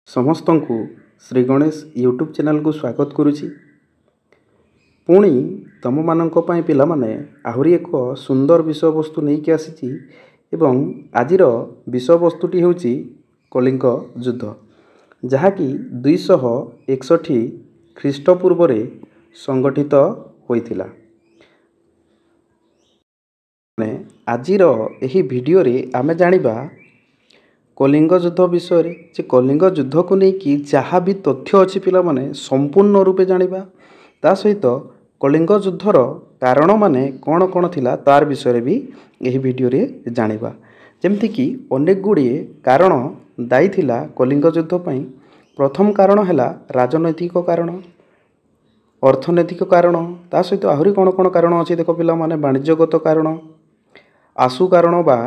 समस्त को Shri Ganesh YouTube channel को स्वागत करुछि। पुणी तुम मानक पई पिला माने आहुरी एक सुंदर विषय वस्तु नहीं कि आसीछि एवं आजिर विषय वस्तुटी होछि कलिंग युद्ध, जहाँकि 261 ख्रीष्टपूर्व रे संगठित होइथिला। आजिर एही वीडियो रे आमे जानिबा कलिंग युद्ध विषय रे। जे कलिंग युद्ध को लेकिन जहाँ भी तथ्य अच्छी पिला माने संपूर्ण रूपे जानिबा, ता सहित कलिंग युद्धर कारण माने कौन कौन थिला तार विषय रे भी यही वीडियो रे जानिबा। जेमति कि अनेक गुड़िए कारण दायी थिला कलिंग युद्ध पई। प्रथम कारण हैला राजनैतिक कारण, अर्थनैतिक कारण, ता सहित आहुरी कौन कौन कारण अच्छी देख पिला माने वाणिज्यगत कारण, आशु कारण बा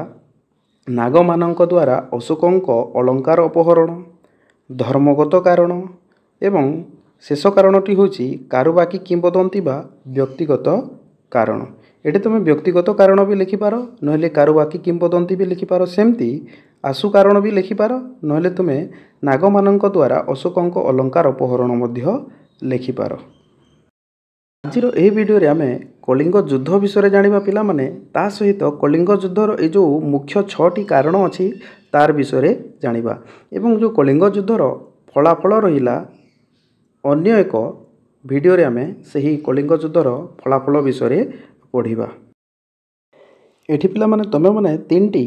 नागमानंक द्वारा अशोकंक अलंकार अपहरण, धर्मगत कारण एवं शेष कारणटी होची कारुबाकी किंबदंती बा व्यक्तिगत कारण। एटे तुम व्यक्तिगत कारण भी लिखिपार, नहले कारुबाकी किंबदंती भी लिखिपार, सेमती आशु कारण भी लिखिपार, नहले तुम नागमानंक द्वारा अशोकंक अलंकार अपहरण मध्य लिखिपार। आजिर यही वीडियो रे आमे कलिंग युद्ध विषय जानिबा पिला माने, ता सहित कलिंग युद्धर ए जो मुख्य 6टी कारण अछि तार विषय रे जानिबा एवं जो कलिंग युद्धर फलाफल रहिला अन्य एक वीडियो रे आमे सही कलिंग युद्धर फलाफल विषय रे पढ़िबा। एठी पिला माने तमे माने 3टी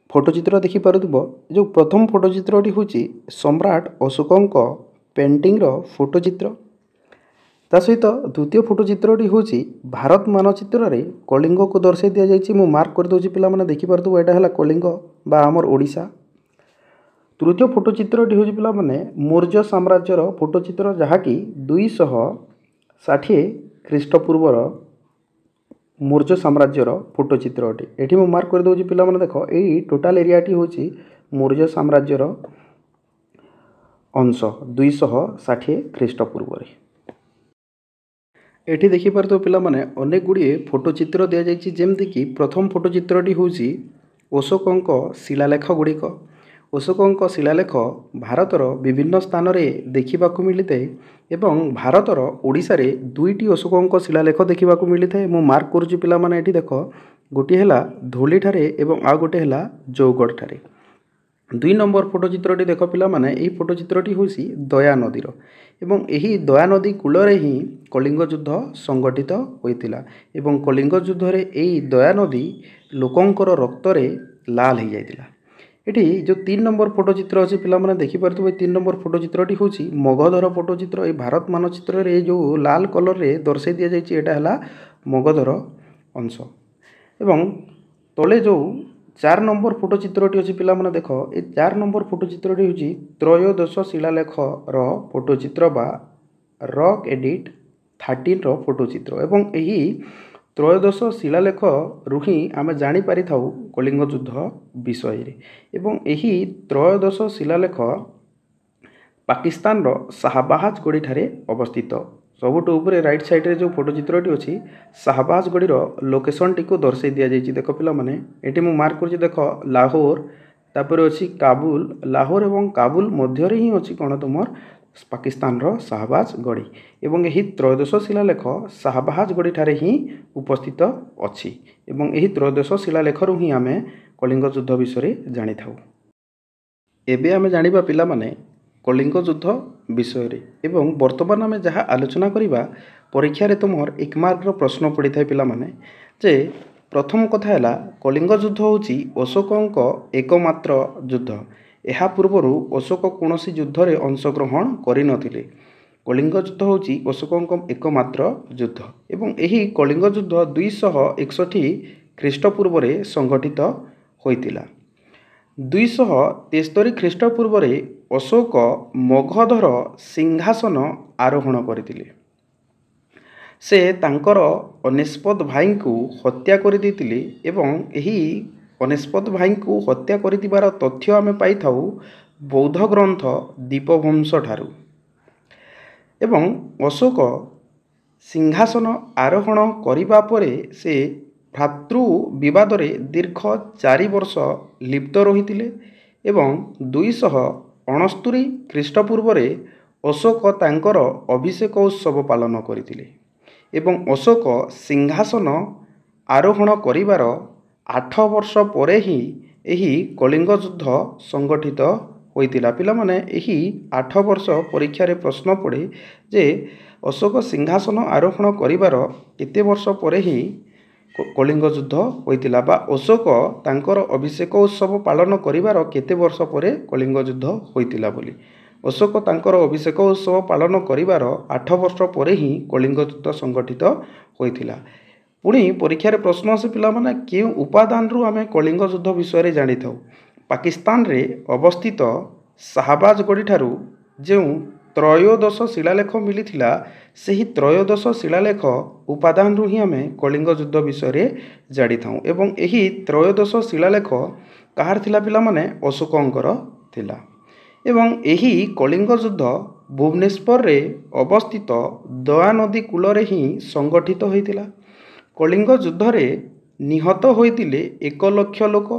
फोटोचित्र देखि पारुथबो। जो प्रथम फोटोचित्रटी होची सम्राट अशोकंक पेंटिंग रो फोटोचित्र, ता सहित द्वितीय फोटोचित्रटी होची भारत मानचित्र रे कलिंग को दर्शाई दिया जायछि। मु मार्क कर दोछि पिला माने देखि पारथबो, एटा हला कलिंग बा हमर ओडिसा। तृतीय फोटोचित्रटी होची पिला माने मौर्य साम्राज्यर फोटोचित्र, जहाँकि 260 ख्रीष्टपूर्व मौर्य साम्राज्यर फोटोचित्र अटे। एठी मु मार्क कर दोछि पिला माने देख, एई टोटल एरियाटी होची मौर्य साम्राज्यर अंश 260 ख्रीष्टपूर्व रे। एठी देखि पारतो पिला माने अनेक गुड़िए फोटोचित्र दिया जायछि। जेमति कि प्रथम फोटोचित्रटी होची अशोकंक शिलालेख गुड़िक। अशोकंक शिलालेख भारतर विभिन्न स्थान रे देखिबाकू मिलिथाय एवं भारतर ओडिसा रे 2टी अशोकंक शिलालेख देखिबाकू मिलिथाय। मु मार्क करूछि पिला माने एठी देख, गोटी हैला धोली ठारे एवं आ गोटे हैला जौगढ़ ठारे। 2 नंबर फोटोचित्रटी देख पिला माने, एही फोटोचित्रटी होसी दया नदीर एवं एही दया नदी कूल रे ही कलिंग युद्ध संगठित होइतिला एवं कलिंग युद्ध रे एही दया नदी लोकंकर रक्त रे लाल हो जाइतिला। एठी जो 3 नंबर फोटोचित्र अछि पिला माने देखि परथबो, 3 नंबर फोटोचित्रटी होची मगधर फोटोचित्र। ए भारत मानचित्र रे जो लाल कलर रे दर्शाई दिया जायछि, एटा हला मगधर अंश। एवं तले जो 4 नंबर फोटोचित्रटी अछि पिला माने देख, ए 4 नंबर फोटोचित्रटी होची त्रयोदश शिलालेख रो फोटोचित्र बा रॉक एडिट 13 रो फोटोचित्र एवं एही त्रयोदश शिलालेख रुही आमे जानी पारि थाउ कलिंग युद्ध विषय रे। एवं एही त्रयोदश शिलालेख पाकिस्तान रो शाहबाज गढ़ी ठारे अवस्थित। सबुठु ऊपर राइट साइड रे जो फोटोचित्रटी अछि शाहबाज गढ़ी रो लोकेशन टी को दर्शाई दिया जायछि। देख पिला माने एठी मु मार्क करछि, देख लाहौर, तापर अछि काबुल। लाहौर एवं काबुल मध्य रे ही अछि कोन तुमर पाकिस्तान रो शाहबाज गढ़ी एवं एही त्रयोदश शिलालेख शाहबाज गढ़ी ठारे ही उपस्थित अछि एवं एही त्रयोदश शिलालेख रु ही आमे कलिंग युद्ध विषय रे जानि थाउ। एबे आमे जानिबा पिला माने कलिंग युद्ध विषय रे एवं वर्तमान आमे जहाँ आलोचना करिबा परीक्षा रे तुमर 1 मार्क रो प्रश्न पड़ी थाय पिला माने। जे प्रथम कथा हैला कलिंग युद्ध होची अशोकंक एकमात्र युद्ध। एहा पूर्वरु अशोक कोनोसी युद्ध रे अंशग्रहण करि नथिले। कलिंग युद्ध होची अशोकंक एकमात्र युद्ध एवं एही कलिंग युद्ध 261 ख्रीष्टपूर्व रे संगठित होइतिला। 273 ख्रीष्टपूर्व रे अशोक मगधर सिंहासन आरोहण करथिले। से तांकर अनेस्पद भाई को हत्या कर देथिले एवं एही अनेस्पद भाई को हत्या करथिबार तथ्य आमे पाई थाउ बौद्ध ग्रंथ दीपवंश ठारू। एवं अशोक सिंहासन आरोहण करिबा परे से भ्रातृ विवाद रे दीर्घ 4 वर्ष लिप्त रहिथिले एवं 200 ଅଣସ୍ତୁରି ଖ୍ରୀଷ୍ଟପୂର୍ବରେ ଅଶୋକ ତାଙ୍କର ଅଭିଷେକ ଉତ୍ସବ ପାଳନ କରିଥିଲେ ଏବଂ ଅଶୋକ ସିଂହାସନ ଆରୋହଣ କରିବାର 8 ବର୍ଷ ପରେ ହିଁ ଏହି କଳିଙ୍ଗ ଯୁଦ୍ଧ ସଂଗଠିତ ହୋଇଥିଲା। ପିଲାମାନେ ଏହି 8 ବର୍ଷ ପରୀକ୍ଷାରେ ପ୍ରଶ୍ନ ପଡ଼େ ଯେ ଅଶୋକ ସିଂହାସନ ଆରୋହଣ କରିବାର କେତେ ବର୍ଷ ପରେ ହିଁ କଳିଙ୍ଗ ଯୁଦ୍ଧ ହୋଇଥିଲା ବା ଅଶୋକ ତାଙ୍କର ଅଭିଷେକ ଉତ୍ସବ ପାଳନ କରିବାର କେତେ ବର୍ଷ ପରେ କଳିଙ୍ଗ ଯୁଦ୍ଧ ହୋଇଥିଲା ବୋଲି। ଅଶୋକ ତାଙ୍କର ଅଭିଷେକ ଉତ୍ସବ ପାଳନ କରିବାର 8 ବର୍ଷ ପରେ ହିଁ କଳିଙ୍ଗ ଯୁଦ୍ଧ ସଂଗଠିତ ହୋଇଥିଲା। ପୁଣି ପରୀକ୍ଷାରେ ପ୍ରଶ୍ନ ଆସେ ପିଲାମାନେ କେଉଁ ଉପାଦାନରୁ ଆମେ କଳିଙ୍ଗ ଯୁଦ୍ଧ ବିଷୟରେ ଜାଣିଥାଉ? ପାକିସ୍ତାନରେ ଅବସ୍ଥିତ ଶାହବାଜ ଗଡ଼ିଠାରୁ ଯେଉଁ ତ୍ରୟୋଦଶ ଶିଳାଲେଖ ମିଳିଥିଲା ସେହି ତ୍ରୟୋଦଶ ଶିଳାଲେଖ ଉପାଦାନରୁ ହିଁ ଆମେ କଳିଙ୍ଗ ଯୁଦ୍ଧ ବିଷୟରେ ଜାଣିଥାଉ ଏବଂ ଏହି ତ୍ରୟୋଦଶ ଶିଳାଲେଖ କାହାର ଥିଲା ପିଲାମାନେ? ଅଶୋକଙ୍କର ଥିଲା ଏବଂ ଏହି କଳିଙ୍ଗ ଯୁଦ୍ଧ ଭୁବନେଶ୍ୱରରେ ଅବସ୍ଥିତ ଦୟା ନଦୀ କୂଳରେ ହିଁ ସଂଗଠିତ ହୋଇଥିଲା। କଳିଙ୍ଗ ଯୁଦ୍ଧରେ ନିହତ ହୋଇଥିଲେ 1 ଲକ୍ଷ ଲୋକ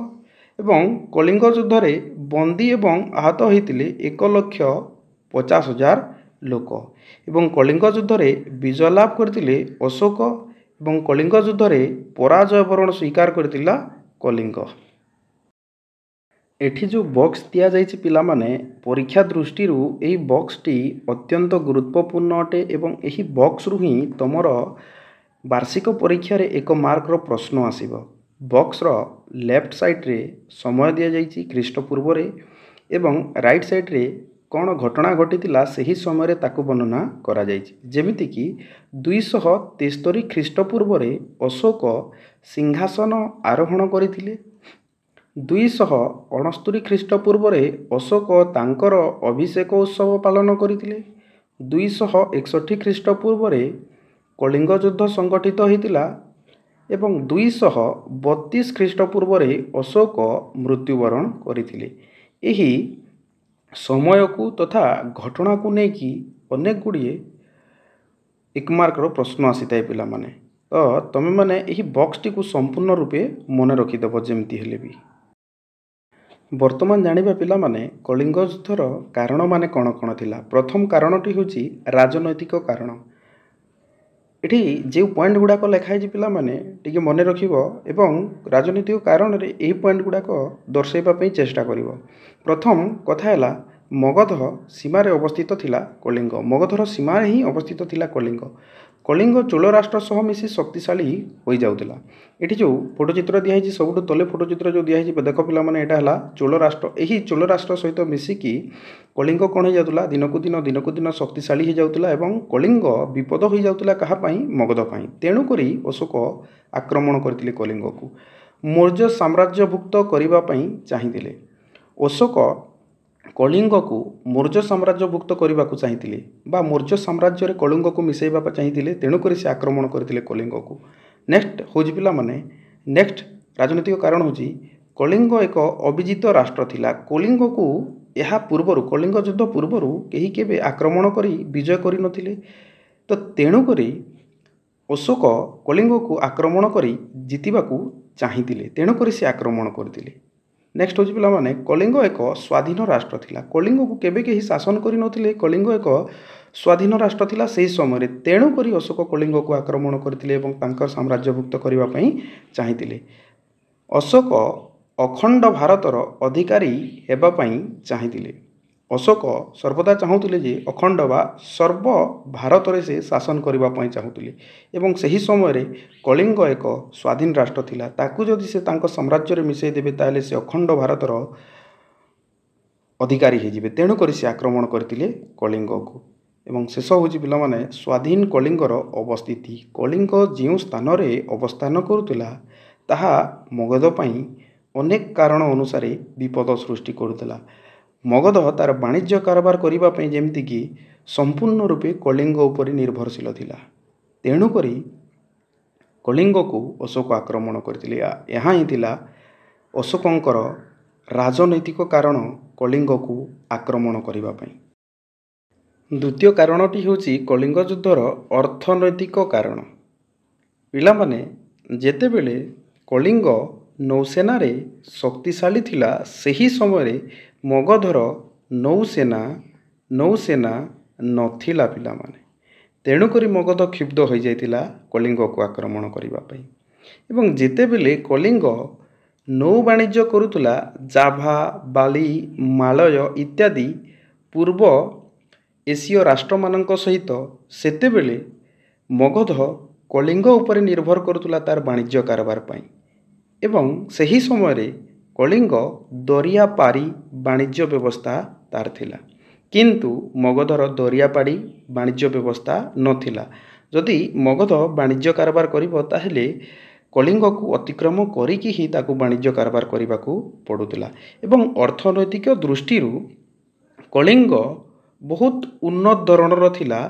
ଏବଂ କଳିଙ୍ଗ ଯୁଦ୍ଧରେ ବନ୍ଦୀ ଏବଂ ଆହତ ହୋଇଥିଲେ 1,50,000 ଲୋକ ଏବଂ କଳିଙ୍ଗ ଯୁଦ୍ଧରେ ବିଜୟ ଲାଭ କରିଥିଲେ ଅଶୋକ ଏବଂ କଳିଙ୍ଗ ଯୁଦ୍ଧରେ ପରାଜୟ ବରଣ ସ୍ୱୀକାର କରିଥିଲା କଳିଙ୍ଗ। ଏଠି ଯେଉଁ ବକ୍ସ ଦିଆଯାଇଛି ପିଲାମାନେ ପରୀକ୍ଷା ଦୃଷ୍ଟିରୁ ଏହି ବକ୍ସଟି ଅତ୍ୟନ୍ତ ଗୁରୁତ୍ୱପୂର୍ଣ୍ଣ ଅଟେ ଏବଂ ଏହି ବକ୍ସରୁ ହିଁ ତୁମର ବାର୍ଷିକ ପରୀକ୍ଷାରେ 1 ମାର୍କର ପ୍ରଶ୍ନ ଆସିବ। ବକ୍ସର ଲେଫ୍ଟ ସାଇଡ଼୍ରେ ସମୟ ଦିଆଯାଇଛି ଖ୍ରୀଷ୍ଟପୂର୍ବରେ ଏବଂ ରାଇଟ୍ ସାଇଡ଼୍ରେ କ'ଣ ଘଟଣା ଘଟିଥିଲା ସେହି ସମୟରେ ତାକୁ ବର୍ଣ୍ଣନା କରାଯାଇଛି। ଯେମିତିକି 273 ଖ୍ରୀଷ୍ଟପୂର୍ବରେ ଅଶୋକ ସିଂହାସନ ଆରୋହଣ କରିଥିଲେ। 269 ଖ୍ରୀଷ୍ଟପୂର୍ବରେ ଅଶୋକ ତାଙ୍କର ଅଭିଷେକ ଉତ୍ସବ ପାଳନ କରିଥିଲେ। 261 ଖ୍ରୀଷ୍ଟପୂର୍ବରେ କଳିଙ୍ଗ ଯୁଦ୍ଧ ସଂଗଠିତ ହୋଇଥିଲା ଏବଂ 232 ଖ୍ରୀଷ୍ଟପୂର୍ବରେ ଅଶୋକ ମୃତ୍ୟୁବରଣ କରିଥିଲେ। ଏହି ସମୟକୁ ତଥା ଘଟଣାକୁ ନେଇକି ଅନେକ ଗୁଡ଼ିଏ 1 ମାର୍କର ପ୍ରଶ୍ନ ଆସିଥାଏ ପିଲାମାନେ। ତ ତୁମେମାନେ ଏହି ବକ୍ସଟିକୁ ସମ୍ପୂର୍ଣ୍ଣ ରୂପେ ମନେ ରଖିଦେବ ଯେମିତି ହେଲେ ବି। ବର୍ତ୍ତମାନ ଜାଣିବା ପିଲାମାନେ କଳିଙ୍ଗ ଯୁଦ୍ଧର କାରଣମାନେ କ'ଣ କ'ଣ ଥିଲା। ପ୍ରଥମ କାରଣଟି ହେଉଛି ରାଜନୈତିକ କାରଣ। ଏଠି ଯେଉଁ ପଏଣ୍ଟ ଗୁଡ଼ାକ ଲେଖା ହେଇଛି ପିଲାମାନେ ଟିକେ ମନେ ରଖିବ ଏବଂ ରାଜନୈତିକ କାରଣରେ ଏହି ପଏଣ୍ଟ ଗୁଡ଼ାକ ଦର୍ଶାଇବା ପାଇଁ ଚେଷ୍ଟା କରିବ। ପ୍ରଥମ କଥା ହେଲା ମଗଧ ସୀମାରେ ଅବସ୍ଥିତ ଥିଲା କଳିଙ୍ଗ। ମଗଧର ସୀମାରେ ହିଁ ଅବସ୍ଥିତ ଥିଲା କଳିଙ୍ଗ। କଳିଙ୍ଗ ଚୋଳ ରାଷ୍ଟ୍ର ସହ ମିଶି ଶକ୍ତିଶାଳୀ ହୋଇଯାଉଥିଲା। ଏଠି ଯେଉଁ ଫଟୋଚିତ୍ର ଦିଆହେଇଛି ସବୁଠୁ ତଳେ ଫଟୋଚିତ୍ର ଯେଉଁ ଦିଆହେଇଛି ଦେଖ ପିଲାମାନେ ଏଇଟା ହେଲା ଚୋଳ ରାଷ୍ଟ୍ର। ଏହି ଚୋଳ ରାଷ୍ଟ୍ର ସହିତ ମିଶିକି କଳିଙ୍ଗ କ'ଣ ହୋଇଯାଉଥିଲା ଦିନକୁ ଦିନ ଶକ୍ତିଶାଳୀ ହୋଇଯାଉଥିଲା ଏବଂ କଳିଙ୍ଗ ବିପଦ ହୋଇଯାଉଥିଲା କାହା ପାଇଁ? ମଗଧ ପାଇଁ। ତେଣୁକରି ଅଶୋକ ଆକ୍ରମଣ କରିଥିଲେ କଳିଙ୍ଗକୁ। ମୌର୍ଯ୍ୟ ସାମ୍ରାଜ୍ୟଭୁକ୍ତ କରିବା ପାଇଁ ଚାହିଁଥିଲେ। ଅଶୋକ କଳିଙ୍ଗକୁ ମୌର୍ଯ୍ୟ ସାମ୍ରାଜ୍ୟଭୁକ୍ତ କରିବାକୁ ଚାହିଁଥିଲେ ବା ମୌର୍ଯ୍ୟ ସାମ୍ରାଜ୍ୟରେ କଳିଙ୍ଗକୁ ମିଶାଇବା ପାଇଁ ଚାହିଁଥିଲେ। ତେଣୁକରି ସେ ଆକ୍ରମଣ କରିଥିଲେ କଳିଙ୍ଗକୁ। ନେକ୍ସଟ ହେଉଛି ପିଲାମାନେ ନେକ୍ସଟ ରାଜନୈତିକ କାରଣ ହେଉଛି କଳିଙ୍ଗ ଏକ ଅବିଜିତ ରାଷ୍ଟ୍ର ଥିଲା। କଳିଙ୍ଗକୁ ଏହା ପୂର୍ବରୁ କଳିଙ୍ଗ ଯୁଦ୍ଧ ପୂର୍ବରୁ କେହି କେବେ ଆକ୍ରମଣ କରି ବିଜୟ କରିନଥିଲେ। ତ ତେଣୁକରି ଅଶୋକ କଳିଙ୍ଗକୁ ଆକ୍ରମଣ କରି ଜିତିବାକୁ ଚାହିଁଥିଲେ। ତେଣୁକରି ସେ ଆକ୍ରମଣ କରିଥିଲେ। ନେକ୍ସଟ ହେଉଛି ପିଲାମାନେ କଳିଙ୍ଗ ଏକ ସ୍ୱାଧୀନ ରାଷ୍ଟ୍ର ଥିଲା। କଳିଙ୍ଗକୁ କେବେ କେହି ଶାସନ କରିନଥିଲେ। କଳିଙ୍ଗ ଏକ ସ୍ୱାଧୀନ ରାଷ୍ଟ୍ର ଥିଲା ସେହି ସମୟରେ। ତେଣୁକରି ଅଶୋକ କଳିଙ୍ଗକୁ ଆକ୍ରମଣ କରିଥିଲେ ଏବଂ ତାଙ୍କର ସାମ୍ରାଜ୍ୟଭୁକ୍ତ କରିବା ପାଇଁ ଚାହିଁଥିଲେ। ଅଶୋକ ଅଖଣ୍ଡ ଭାରତର ଅଧିକାରୀ ହେବା ପାଇଁ ଚାହିଁଥିଲେ। ଅଶୋକ ସର୍ବଦା ଚାହୁଁଥିଲେ ଯେ ଅଖଣ୍ଡ ବା ସର୍ବ ଭାରତରେ ସେ ଶାସନ କରିବା ପାଇଁ ଚାହୁଁଥିଲେ ଏବଂ ସେହି ସମୟରେ କଳିଙ୍ଗ ଏକ ସ୍ୱାଧୀନ ରାଷ୍ଟ୍ର ଥିଲା। ତାକୁ ଯଦି ସେ ତାଙ୍କ ସାମ୍ରାଜ୍ୟରେ ମିଶାଇ ଦେବେ ତାହେଲେ ସେ ଅଖଣ୍ଡ ଭାରତର ଅଧିକାରୀ ହୋଇଯିବେ। ତେଣୁକରି ସେ ଆକ୍ରମଣ କରିଥିଲେ କଳିଙ୍ଗକୁ। ଏବଂ ଶେଷ ହେଉଛି ପିଲାମାନେ ସ୍ୱାଧୀନ କଳିଙ୍ଗର ଅବସ୍ଥିତି। କଳିଙ୍ଗ ଯେଉଁ ସ୍ଥାନରେ ଅବସ୍ଥାନ କରୁଥିଲା ତାହା ମଗଧ ପାଇଁ ଅନେକ କାରଣ ଅନୁସାରେ ବିପଦ ସୃଷ୍ଟି କରୁଥିଲା। ମଗଧ ତା'ର ବାଣିଜ୍ୟ କାରବାର କରିବା ପାଇଁ ଯେମିତିକି ସମ୍ପୂର୍ଣ୍ଣ ରୂପେ କଳିଙ୍ଗ ଉପରେ ନିର୍ଭରଶୀଳ ଥିଲା। ତେଣୁକରି କଳିଙ୍ଗକୁ ଅଶୋକ ଆକ୍ରମଣ କରିଥିଲେ। ଏହା ହିଁ ଥିଲା ଅଶୋକଙ୍କର ରାଜନୈତିକ କାରଣ କଳିଙ୍ଗକୁ ଆକ୍ରମଣ କରିବା ପାଇଁ। ଦ୍ୱିତୀୟ କାରଣଟି ହେଉଛି କଳିଙ୍ଗ ଯୁଦ୍ଧର ଅର୍ଥନୈତିକ କାରଣ। ପିଲାମାନେ ଯେତେବେଳେ କଳିଙ୍ଗ ନୌସେନାରେ ଶକ୍ତିଶାଳୀ ଥିଲା ସେହି ସମୟରେ ମଗଧର ନୌସେନା ନଥିଲା ପିଲାମାନେ। ତେଣୁକରି ମଗଧ କ୍ଷୁବ୍ଧ ହୋଇଯାଇଥିଲା କଳିଙ୍ଗକୁ ଆକ୍ରମଣ କରିବା ପାଇଁ। ଏବଂ ଯେତେବେଳେ କଳିଙ୍ଗ ନୌ ବାଣିଜ୍ୟ କରୁଥିଲା ଜାଭା, ବାଲି, ମାଳୟ ଇତ୍ୟାଦି ପୂର୍ବ ଏସୀୟ ରାଷ୍ଟ୍ରମାନଙ୍କ ସହିତ, ସେତେବେଳେ ମଗଧ କଳିଙ୍ଗ ଉପରେ ନିର୍ଭର କରୁଥିଲା ତାର ବାଣିଜ୍ୟ କାରବାର ପାଇଁ। ଏବଂ ସେହି ସମୟରେ କଳିଙ୍ଗ ଦରିଆ ପାରି ବାଣିଜ୍ୟ ବ୍ୟବସ୍ଥା ତାର ଥିଲା, କିନ୍ତୁ ମଗଧର ଦରିଆ ପାରି ବାଣିଜ୍ୟ ବ୍ୟବସ୍ଥା ନଥିଲା। ଯଦି ମଗଧ ବାଣିଜ୍ୟ କାରବାର କରିବ ତାହେଲେ କଳିଙ୍ଗକୁ ଅତିକ୍ରମ କରିକି ହିଁ ତାକୁ ବାଣିଜ୍ୟ କାରବାର କରିବାକୁ ପଡ଼ୁଥିଲା। ଏବଂ ଅର୍ଥନୈତିକ ଦୃଷ୍ଟିରୁ କଳିଙ୍ଗ ବହୁତ ଉନ୍ନତ ଧରଣର ଥିଲା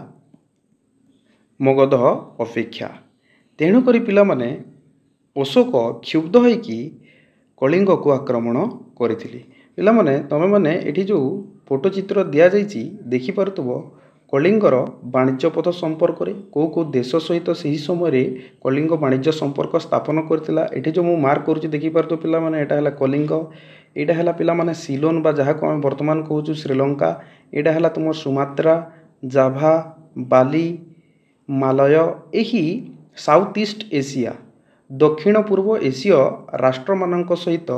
ମଗଧ ଅପେକ୍ଷା। ତେଣୁକରି ପିଲାମାନେ ଅଶୋକ କ୍ଷୁବ୍ଧ ହୋଇକି କଳିଙ୍ଗକୁ ଆକ୍ରମଣ କରିଥିଲେ। ପିଲାମାନେ ତୁମେମାନେ ଏଠି ଯେଉଁ ଫଟୋ ଚିତ୍ର ଦିଆଯାଇଛି ଦେଖିପାରୁଥିବ କଳିଙ୍ଗର ବାଣିଜ୍ୟ ପଥ ସମ୍ପର୍କରେ କେଉଁ କେଉଁ ଦେଶ ସହିତ ସେହି ସମୟରେ କଳିଙ୍ଗ ବାଣିଜ୍ୟ ସମ୍ପର୍କ ସ୍ଥାପନ କରିଥିଲା। ଏଠି ଯେଉଁ ମୁଁ ମାର୍କ କରୁଛି ଦେଖିପାରୁଥିବ ପିଲାମାନେ, ଏଇଟା ହେଲା କଳିଙ୍ଗ, ଏଇଟା ହେଲା ପିଲାମାନେ ସିଲୋନ ବା ଯାହାକୁ ଆମେ ବର୍ତ୍ତମାନ କହୁଛୁ ଶ୍ରୀଲଙ୍କା, ଏଇଟା ହେଲା ତୁମର ସୁମାତ୍ରା, ଜାଭା, ବାଲି, ମାଲୟ। ଏହି ସାଉଥ ଇଷ୍ଟ ଏସିଆ ଦକ୍ଷିଣ ପୂର୍ବ ଏସୀୟ ରାଷ୍ଟ୍ରମାନଙ୍କ ସହିତ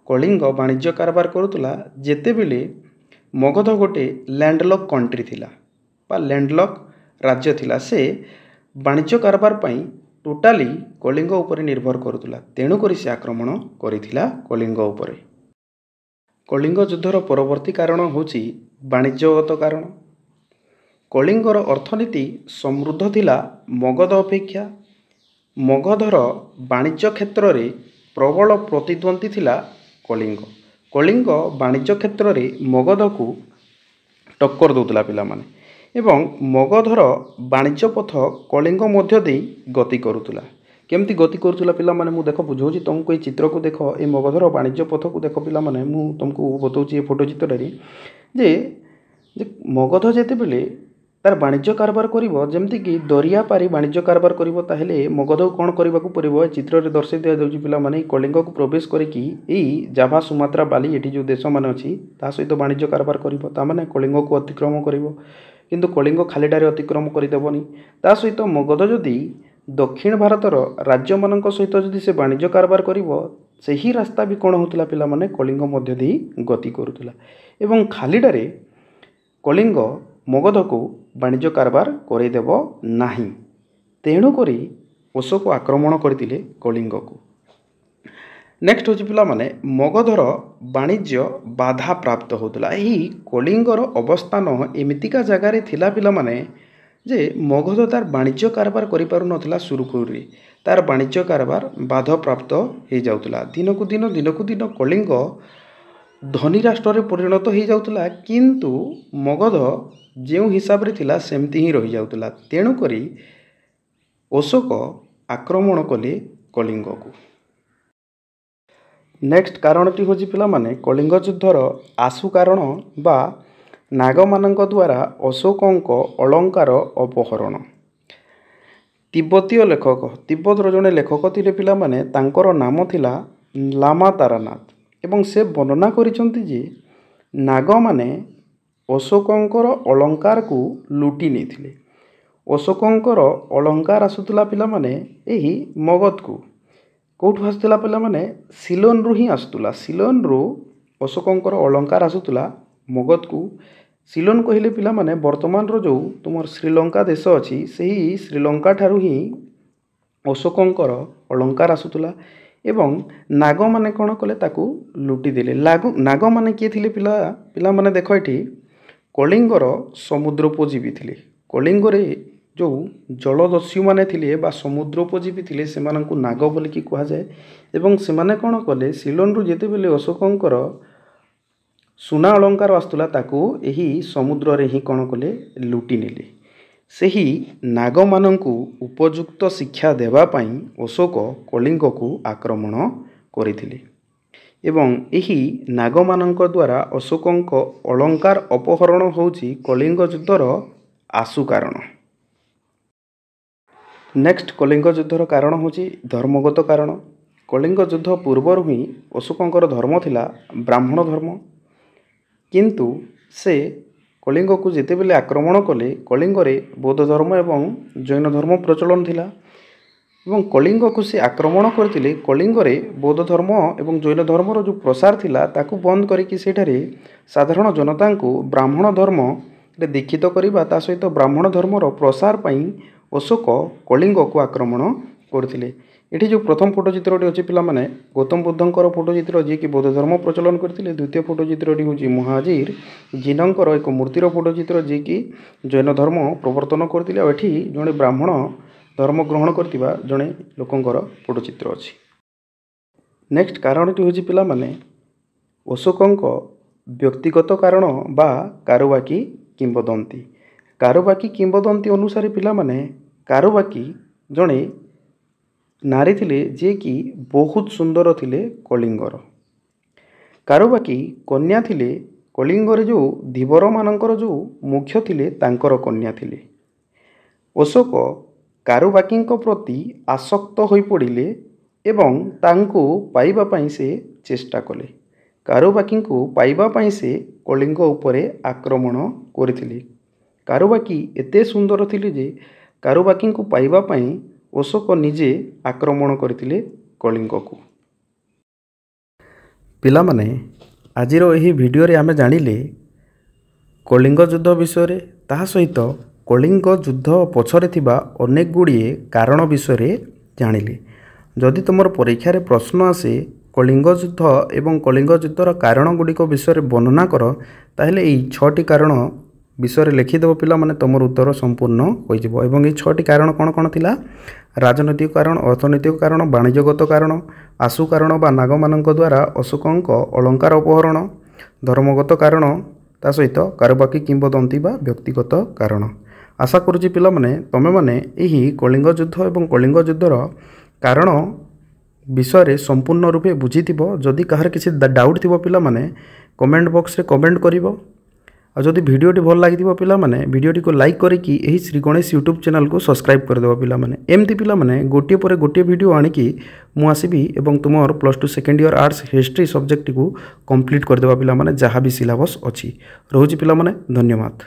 କଳିଙ୍ଗ ବାଣିଜ୍ୟ କାରବାର କରୁଥିଲା। ଯେତେବେଳେ ମଗଧ ଗୋଟେ ଲ୍ୟାଣ୍ଡଲକ୍ କଣ୍ଟ୍ରି ଥିଲା ବା ଲ୍ୟାଣ୍ଡଲକ୍ ରାଜ୍ୟ ଥିଲା, ସେ ବାଣିଜ୍ୟ କାରବାର ପାଇଁ ଟୋଟାଲି କଳିଙ୍ଗ ଉପରେ ନିର୍ଭର କରୁଥିଲା। ତେଣୁକରି ସେ ଆକ୍ରମଣ କରିଥିଲା କଳିଙ୍ଗ ଉପରେ। କଳିଙ୍ଗ ଯୁଦ୍ଧର ପରବର୍ତ୍ତୀ କାରଣ ହେଉଛି ବାଣିଜ୍ୟଗତ କାରଣ। କଳିଙ୍ଗର ଅର୍ଥନୀତି ସମୃଦ୍ଧ ଥିଲା ମଗଧ ଅପେକ୍ଷା। ମଗଧର ବାଣିଜ୍ୟ କ୍ଷେତ୍ରରେ ପ୍ରବଳ ପ୍ରତିଦ୍ୱନ୍ଦ୍ୱୀ ଥିଲା କଳିଙ୍ଗ। କଳିଙ୍ଗ ବାଣିଜ୍ୟ କ୍ଷେତ୍ରରେ ମଗଧକୁ ଟକ୍କର ଦେଉଥିଲା ପିଲାମାନେ। ଏବଂ ମଗଧର ବାଣିଜ୍ୟ ପଥ କଳିଙ୍ଗ ମଧ୍ୟ ଦେଇ ଗତି କରୁଥିଲା। କେମିତି ଗତି କରୁଥିଲା ପିଲାମାନେ ମୁଁ ବୁଝାଉଛି ତୁମକୁ। ଏଇ ଚିତ୍ରକୁ ଦେଖ, ଏ ମଗଧର ବାଣିଜ୍ୟ ପଥକୁ ଦେଖ ପିଲାମାନେ। ମୁଁ ତୁମକୁ ବତାଉଛି ଏ ଫଟୋ ଚିତ୍ରରେ ଯେ ମଗଧ ଯେତେବେଳେ ତାର ବାଣିଜ୍ୟ କାରବାର କରିବ, ଯେମିତିକି ଦରିଆ ପାରି ବାଣିଜ୍ୟ କାରବାର କରିବ, ତାହେଲେ ମଗଧକୁ କ'ଣ କରିବାକୁ ପଡ଼ିବ? ଏ ଚିତ୍ରରେ ଦର୍ଶାଇ ଦିଆଯାଉଛି ପିଲାମାନେ। କଳିଙ୍ଗକୁ ପ୍ରବେଶ କରିକି ଏଇ ଜାଭା, ସୁମାତ୍ରା, ବାଲି ଏଠି ଯେଉଁ ଦେଶମାନେ ଅଛି ତା ସହିତ ବାଣିଜ୍ୟ କାରବାର କରିବ। ତାମାନେ କଳିଙ୍ଗକୁ ଅତିକ୍ରମ କରିବ, କିନ୍ତୁ କଳିଙ୍ଗ ଖାଲିଟାରେ ଅତିକ୍ରମ କରିଦେବନି। ତା ସହିତ ମଗଧ ଯଦି ଦକ୍ଷିଣ ଭାରତର ରାଜ୍ୟମାନଙ୍କ ସହିତ ଯଦି ସେ ବାଣିଜ୍ୟ କାରବାର କରିବ, ସେହି ରାସ୍ତା ବି କ'ଣ ହେଉଥିଲା ପିଲାମାନେ? କଳିଙ୍ଗ ମଧ୍ୟ ଦେଇ ଗତି କରୁଥିଲା। ଏବଂ ଖାଲିଟାରେ କଳିଙ୍ଗ ମଗଧକୁ ବାଣିଜ୍ୟ କାରବାର କରାଇଦେବ ନାହିଁ। ତେଣୁକରି ଅଶୋକ ଆକ୍ରମଣ କରିଥିଲେ କଳିଙ୍ଗକୁ। ନେକ୍ସଟ ହେଉଛି ପିଲାମାନେ ମଗଧର ବାଣିଜ୍ୟ ବାଧା ପ୍ରାପ୍ତ ହେଉଥିଲା। ଏହି କଳିଙ୍ଗର ଅବସ୍ଥାନ ଏମିତିକା ଜାଗାରେ ଥିଲା ପିଲାମାନେ ଯେ ମଗଧ ତାର ବାଣିଜ୍ୟ କାରବାର କରିପାରୁନଥିଲା ସୁରୁଖୁରୁରେ। ତାର ବାଣିଜ୍ୟ କାରବାର ବାଧାପ୍ରାପ୍ତ ହୋଇଯାଉଥିଲା। ଦିନକୁ ଦିନ କଳିଙ୍ଗ ଧନୀ ରାଷ୍ଟ୍ରରେ ପରିଣତ ହୋଇଯାଉଥିଲା, କିନ୍ତୁ ମଗଧ ଯେଉଁ ହିସାବରେ ଥିଲା ସେମିତି ହିଁ ରହିଯାଉଥିଲା। ତେଣୁକରି ଅଶୋକ ଆକ୍ରମଣ କଲେ କଳିଙ୍ଗକୁ। ନେକ୍ସଟ କାରଣଟି ହେଉଛି ପିଲାମାନେ କଳିଙ୍ଗ ଯୁଦ୍ଧର ଆଶୁ କାରଣ ବା ନାଗମାନଙ୍କ ଦ୍ୱାରା ଅଶୋକଙ୍କ ଅଳଙ୍କାର ଅପହରଣ। ତିବ୍ବତୀୟ ଲେଖକ, ତିବ୍ବତର ଜଣେ ଲେଖକ ଥିଲେ ପିଲାମାନେ, ତାଙ୍କର ନାମ ଥିଲା ଲାମା ତାରାନାଥ। ଏବଂ ସେ ବର୍ଣ୍ଣନା କରିଛନ୍ତି ଯେ ନାଗମାନେ ଅଶୋକଙ୍କର ଅଳଙ୍କାରକୁ ଲୁଟି ନେଇଥିଲେ। ଅଶୋକଙ୍କର ଅଳଙ୍କାର ଆସୁଥିଲା ପିଲାମାନେ ଏହି ମଗଧକୁ। କେଉଁଠୁ ଆସୁଥିଲା ପିଲାମାନେ? ସିଲୋନରୁ ହିଁ ଆସୁଥିଲା। ସିଲୋନରୁ ଅଶୋକଙ୍କର ଅଳଙ୍କାର ଆସୁଥିଲା ମଗଧକୁ। ସିଲୋନ କହିଲେ ପିଲାମାନେ ବର୍ତ୍ତମାନର ଯେଉଁ ତୁମର ଶ୍ରୀଲଙ୍କା ଦେଶ ଅଛି, ସେହି ଶ୍ରୀଲଙ୍କା ଠାରୁ ହିଁ ଅଶୋକଙ୍କର ଅଳଙ୍କାର ଆସୁଥିଲା। ଏବଂ ନାଗମାନେ କ'ଣ କଲେ? ତାକୁ ଲୁଟିଦେଲେ। ନାଗମାନେ କିଏ ଥିଲେ ପିଲାମାନେ ଦେଖ ଏଠି କଳିଙ୍ଗର ସମୁଦ୍ରୋପଜୀବୀ ଥିଲେ। କଳିଙ୍ଗରେ ଯେଉଁ ଜଳଦସ୍ୟୁମାନେ ଥିଲେ ବା ସମୁଦ୍ରୋପଜୀବୀ ଥିଲେ ସେମାନଙ୍କୁ ନାଗ ବୋଲିକି କୁହାଯାଏ। ଏବଂ ସେମାନେ କ'ଣ କଲେ? ସିଲୋନରୁ ଯେତେବେଳେ ଅଶୋକଙ୍କର ସୁନା ଅଳଙ୍କାର ଆସୁଥିଲା ତାକୁ ଏହି ସମୁଦ୍ରରେ ହିଁ କ'ଣ କଲେ? ଲୁଟି ନେଲେ। ସେହି ନାଗମାନଙ୍କୁ ଉପଯୁକ୍ତ ଶିକ୍ଷା ଦେବା ପାଇଁ ଅଶୋକ କଳିଙ୍ଗକୁ ଆକ୍ରମଣ କରିଥିଲେ। ଏବଂ ଏହି ନାଗମାନଙ୍କ ଦ୍ୱାରା ଅଶୋକଙ୍କ ଅଳଙ୍କାର ଅପହରଣ ହେଉଛି କଳିଙ୍ଗ ଯୁଦ୍ଧର ଆଶୁ କାରଣ। ନେକ୍ସଟ କଳିଙ୍ଗ ଯୁଦ୍ଧର କାରଣ ହେଉଛି ଧର୍ମଗତ କାରଣ। କଳିଙ୍ଗ ଯୁଦ୍ଧ ପୂର୍ବରୁ ହିଁ ଅଶୋକଙ୍କର ଧର୍ମ ଥିଲା ବ୍ରାହ୍ମଣ ଧର୍ମ, କିନ୍ତୁ से कलिंग को जितेबले आक्रमण कले कलिंगरे बौद्ध धर्म एवं जैन धर्म प्रचलन थिला एवं कलिंग को से आक्रमण करते कलिंगरे बौद्ध धर्म एवं जैन धर्मर जो प्रसार थिला ताकू बंद करके सेठारे साधारण जनता को ब्राह्मण धर्म रे दीक्षित करवा ता सहित ब्राह्मण धर्मर प्रसार पाई अशोक कलिंग को आक्रमण करते। ये जो प्रथम फोटोचित्रटी अच्छी पाने गौतम बुद्धंकर फोटोचित्र जी कि बौद्ध धर्म प्रचलन करते। द्वितीय फोटोचित्रटी हूँ महाजीर जीनकर एक मूर्तिर फोटोचित्र जी कि जैन धर्म प्रवर्तन करते। ये जड़े ब्राह्मण धर्म ग्रहण करथिबा जड़े लोकंकर फोटोचित्र अच्छी। नेक्स्ट कारणटी हूँ पाने अशोकंक व्यक्तिगत कारण बा कारुबाकी किंबदंती। कारुबाकी किंबदंती अनुसार पिलामाने कारुबाकी जड़े नारी थिले जे कि बहुत सुंदर थिले कलिंगर। कारुबाकी कन्या थिले कलिंगर जो धीवर मानकर जो मुख्य थिले तांकर कन्या थिले। अशोक कारुबाकी प्रति आसक्त होई पड़िले एवं तांको पाइबा पाई से चेष्टा कले। कारुबाकी को पाइबा पाई से कलिंग उपरे आक्रमण करथिले। कारुबाकी एते सुंदर थिले जे कारुबाकी को पाइबा पाई अशोक निजे आक्रमण करथिले कलिंग को। पिला माने आजिर एही वीडियो रे आमे जानिले कलिंग युद्ध विषय ताहा सहित कलिंग युद्ध पछरे थिबा अनेक गुड़िए कारण विषय जानिले। जदि तुमर परीक्षा रे प्रश्न आसे कलिंग युद्ध एवं कलिंग युद्धर कारण गुड़िक विषय वर्णना कर ताहले एई 6टी कारण विषय लिखिदेव पिला माने तुमर उत्तर संपूर्ण हो जिवो। एवं एई 6टी कारण कौन कौन थिला? राजनैतिक कारण, अर्थनैतिक कारण, वाणिज्यगत कारण, आशु कारण बा नाग मानक द्वारा अशोकंक अलंकार अपहरण, धर्मगत कारण ता सहित कारुबाकी किंबदंती बा व्यक्तिगत कारण। आशा करुछि पिला माने तमे माने एही कलिंग युद्ध एवं कलिंग युद्धर कारण विषय संपूर्ण रूपे बुझीथिबो। जदि कहार किसी डाउट थिबो पिला माने कमेंट बॉक्स रे कमेंट करिवो। और जदि वीडियोटी भल लगी पिला माने वीडियोटी को लाइक करके यही श्री गणेश यूट्यूब चैनल को सब्सक्राइब करदेव पिला माने। एमती पिला माने गोटे पर गोटे वीडियो आनिकी मु आसीबी एवं तुमर +2 second year arts history subject को कंप्लीट करदेवा पिला माने जहाँ भी सिलेबस अच्छी। रोची पिला माने धन्यवाद।